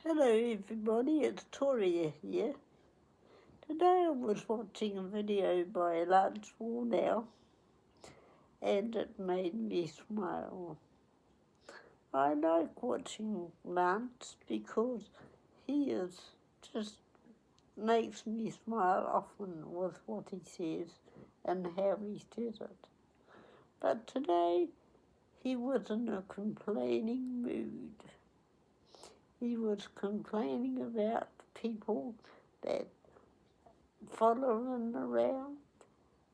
Hello everybody, it's Toria here. Today I was watching a video by Lance Wallnau and it made me smile. I like watching Lance because he just makes me smile often with what he says and how he says it. But today he was in a complaining mood. He was complaining about people that follow him around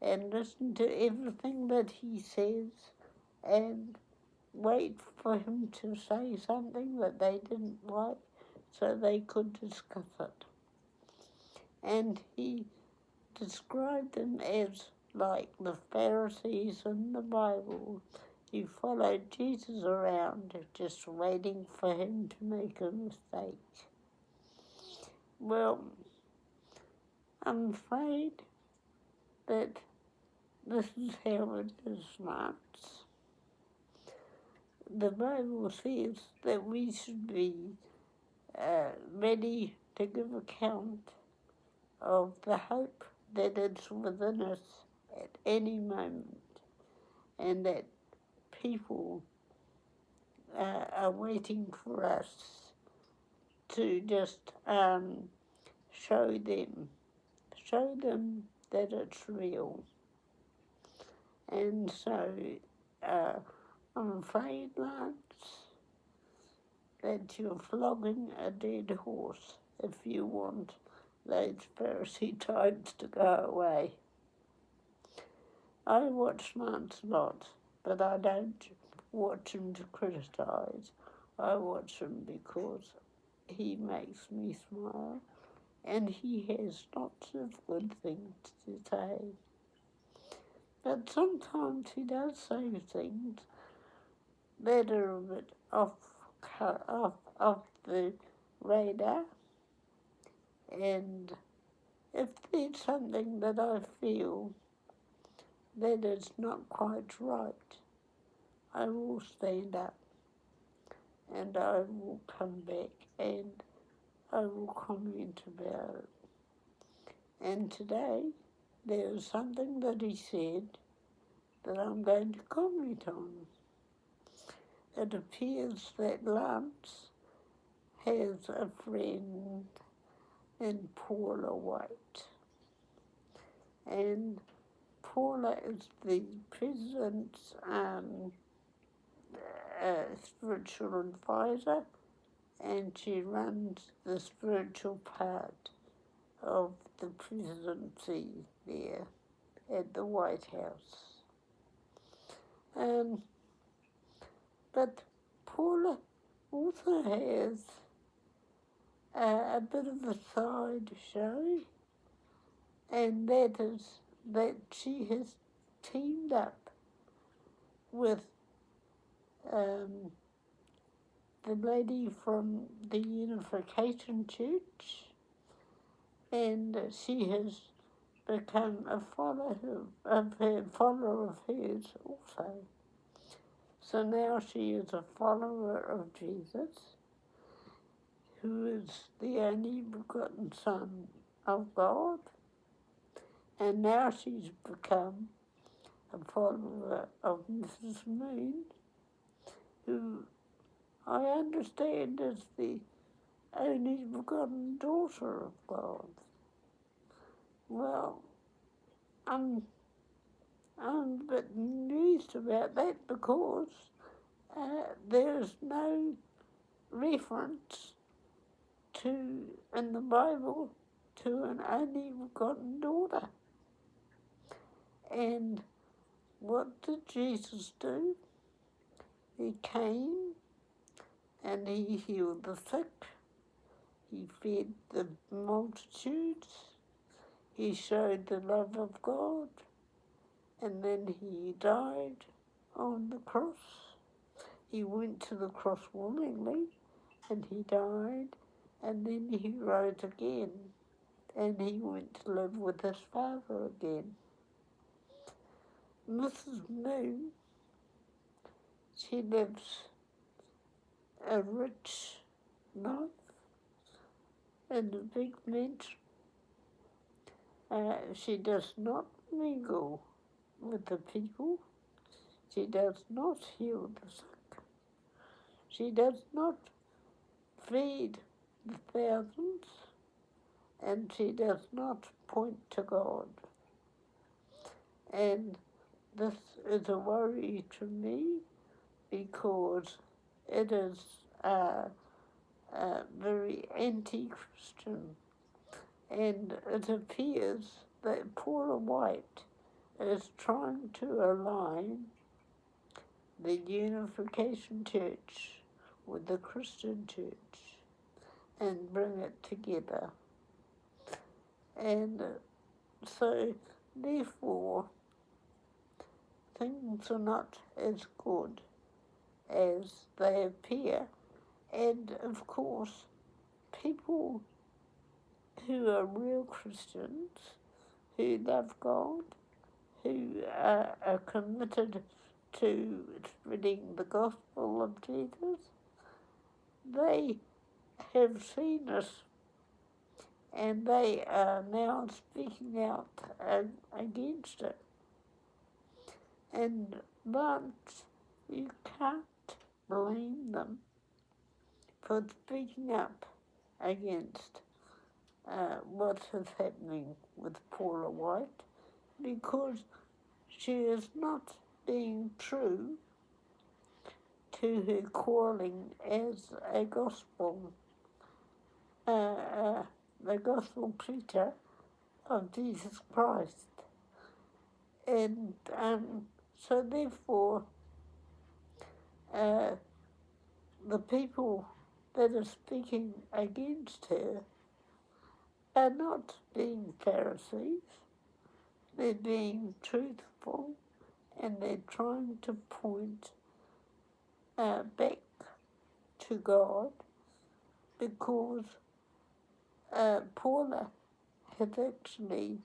and listen to everything that he says and wait for him to say something that they didn't like so they could discuss it. And he described them as like the Pharisees in the Bible who followed Jesus around just waiting for him to make a mistake. Well, I'm afraid that this is how it is, Lance. The Bible says that we should be ready to give account of the hope that is within us at any moment, and that people are waiting for us to just show them that it's real. And so I'm afraid, Lance, that you're flogging a dead horse if you want those Pharisee times to go away. I watch Lance a lot, but I don't watch him to criticise. I watch him because he makes me smile and he has lots of good things to say. But sometimes he does say things that are a bit off the radar, and if there's something that I feel that is not quite right, I will stand up and I will come back and I will comment about it. And today there is something that he said that I'm going to comment on. It appears that Lance has a friend named Paula White. And Paula is the president's spiritual advisor, and she runs the spiritual part of the presidency there at the White House. But Paula also has a bit of a side show, and that is that she has teamed up with the lady from the Unification Church, and she has become a follower of hers also. So now she is a follower of Jesus, who is the only begotten Son of God, and now she's become a follower of Mrs. Moon, who I understand is the only begotten daughter of God. Well, I'm a bit amused about that because there's no reference in the Bible to an only begotten daughter. And what did Jesus do? He came and he healed the sick. He fed the multitudes. He showed the love of God. And then he died on the cross. He went to the cross willingly and he died, and then he rose again and he went to live with his Father again. Mrs. Moon, she lives a rich life. in the big mention. She does not mingle with the people. She does not heal the sick. She does not feed the thousands, and she does not point to God. And this is a worry to me because it is very anti-Christian, and it appears that Paula White is trying to align the Unification Church with the Christian Church and bring it together. And so, therefore, things are not as good as they appear. And of course, people who are real Christians, who love God, who are committed to spreading the gospel of Jesus, they have seen us and they are now speaking out against it. But you can't blame them for speaking up against what is happening with Paula White, because she is not being true to her calling as a gospel preacher of Jesus Christ. And so therefore, the people that are speaking against her are not being Pharisees. They're being truthful, and they're trying to point back to God, because Paula has actually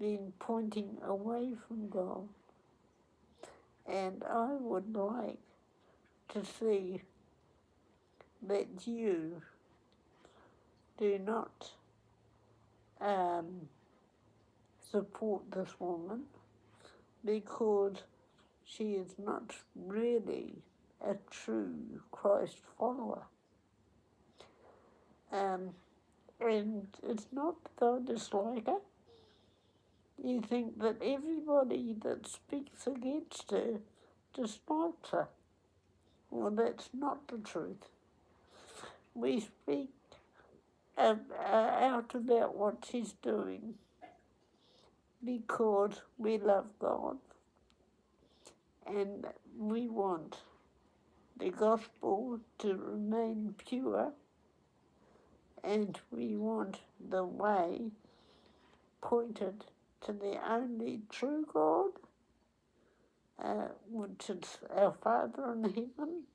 been pointing away from God. And I would like to see that you do not support this woman, because she is not really a true Christ follower. And it's not that I dislike her. You think that everybody that speaks against her dislikes her. Well, that's not the truth. We speak out about what she's doing because we love God, and we want the gospel to remain pure, and we want the way pointed to the only true God, which is our Father in heaven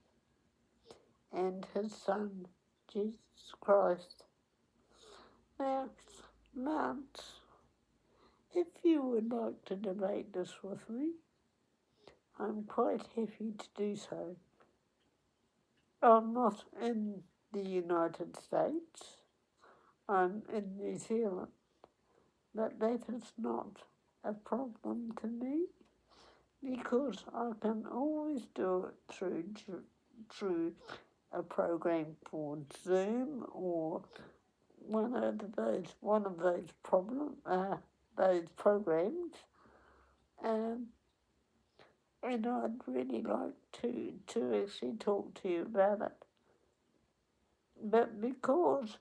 and his Son, Jesus Christ. Now, Lance, if you would like to debate this with me, I'm quite happy to do so. I'm not in the United States, I'm in New Zealand, but that is not a problem to me, because I can always do it through a program called Zoom or one of those programs, and I'd really like to actually talk to you about it. But because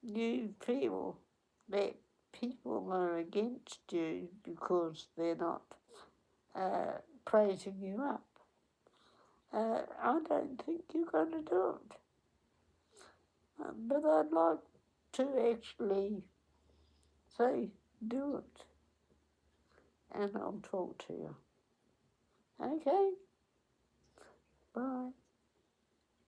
you feel that people are against you because they're not praising you up, I don't think you're going to do it. But I'd like to actually say, do it, and I'll talk to you. Okay? Bye.